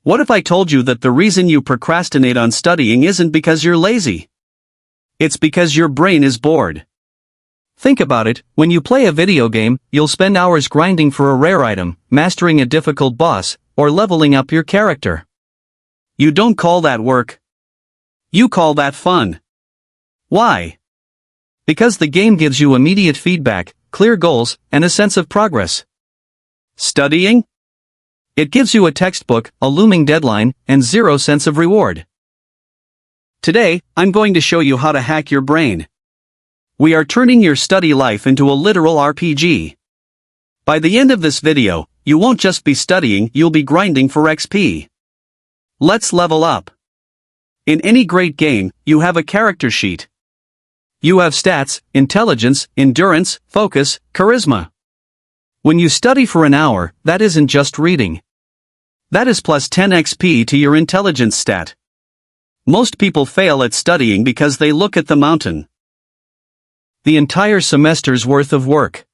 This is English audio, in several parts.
What if I told you that the reason you procrastinate on studying isn't because you're lazy? It's because your brain is bored. Think about it, when you play a video game, you'll spend hours grinding for a rare item, mastering a difficult boss, or leveling up your character. You don't call that work. You call that fun. Why? Because the game gives you immediate feedback, clear goals, and a sense of progress. Studying? It gives you a textbook, a looming deadline, and zero sense of reward. Today, I'm going to show you how to hack your brain. We are turning your study life into a literal RPG. By the end of this video, you won't just be studying, you'll be grinding for XP. Let's level up. In any great game, you have a character sheet. You have stats, intelligence, endurance, focus, charisma. When you study for an hour, that isn't just reading. That is plus 10 XP to your intelligence stat. Most people fail at studying because they look at the mountain. The entire semester's worth of work.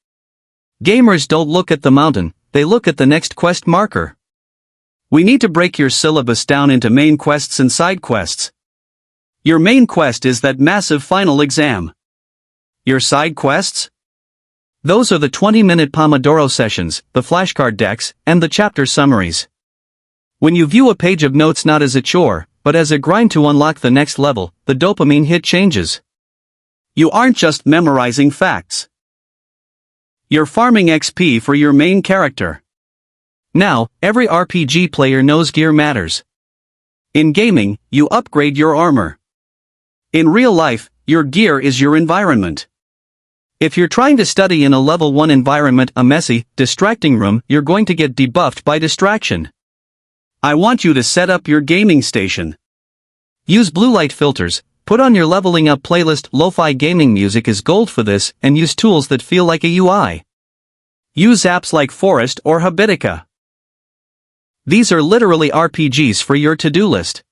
Gamers don't look at the mountain, they look at the next quest marker. We need to break your syllabus down into main quests and side quests. Your main quest is that massive final exam. Your side quests? Those are the 20-minute Pomodoro sessions, the flashcard decks, and the chapter summaries. When you view a page of notes not as a chore, but as a grind to unlock the next level, the dopamine hit changes. You aren't just memorizing facts. You're farming XP for your main character. Now, every RPG player knows gear matters. In gaming, you upgrade your armor. In real life, your gear is your environment. If you're trying to study in a level 1 environment, a messy, distracting room, you're going to get debuffed by distraction. I want you to set up your gaming station. Use blue light filters, put on your leveling up playlist, lo-fi gaming music is gold for this, and use tools that feel like a UI. Use apps like Forest or Habitica. These are literally RPGs for your to-do list.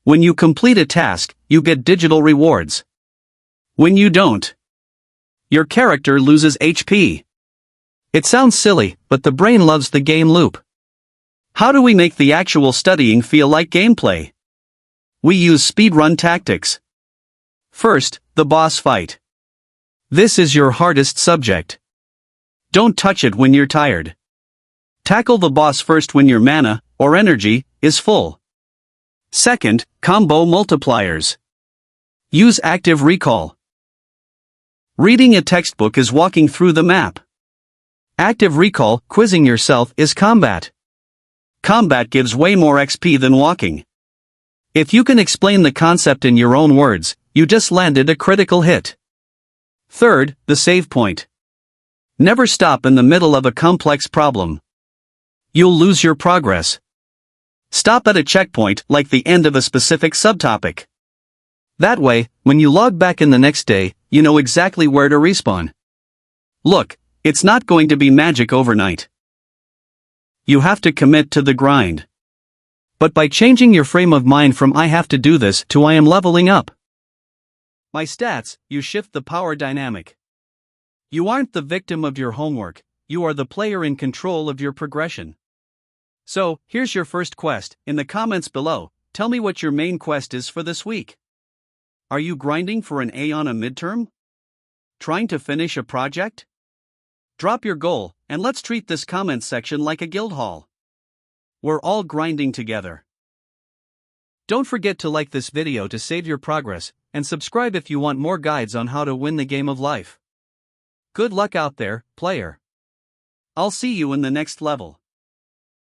When you complete a task, you get digital rewards. When you don't, your character loses HP. It sounds silly, but the brain loves the game loop. How do we make the actual studying feel like gameplay? We use speedrun tactics. First, the boss fight. This is your hardest subject. Don't touch it when you're tired. Tackle the boss first when your mana, or energy, is full. Second, combo multipliers. Use active recall. Reading a textbook is walking through the map. Active recall, quizzing yourself, is combat. Combat gives way more XP than walking. If you can explain the concept in your own words, you just landed a critical hit. Third, the save point. Never stop in the middle of a complex problem. You'll lose your progress. Stop at a checkpoint, like the end of a specific subtopic. That way, when you log back in the next day, you know exactly where to respawn. Look, it's not going to be magic overnight. You have to commit to the grind. But by changing your frame of mind from I have to do this to I am leveling up my stats, you shift the power dynamic. You aren't the victim of your homework, you are the player in control of your progression. So, here's your first quest. In the comments below, tell me what your main quest is for this week. Are you grinding for an A on a midterm? Trying to finish a project? Drop your goal, and let's treat this comment section like a guild hall. We're all grinding together. Don't forget to like this video to save your progress, and subscribe if you want more guides on how to win the game of life. Good luck out there, player. I'll see you in the next level.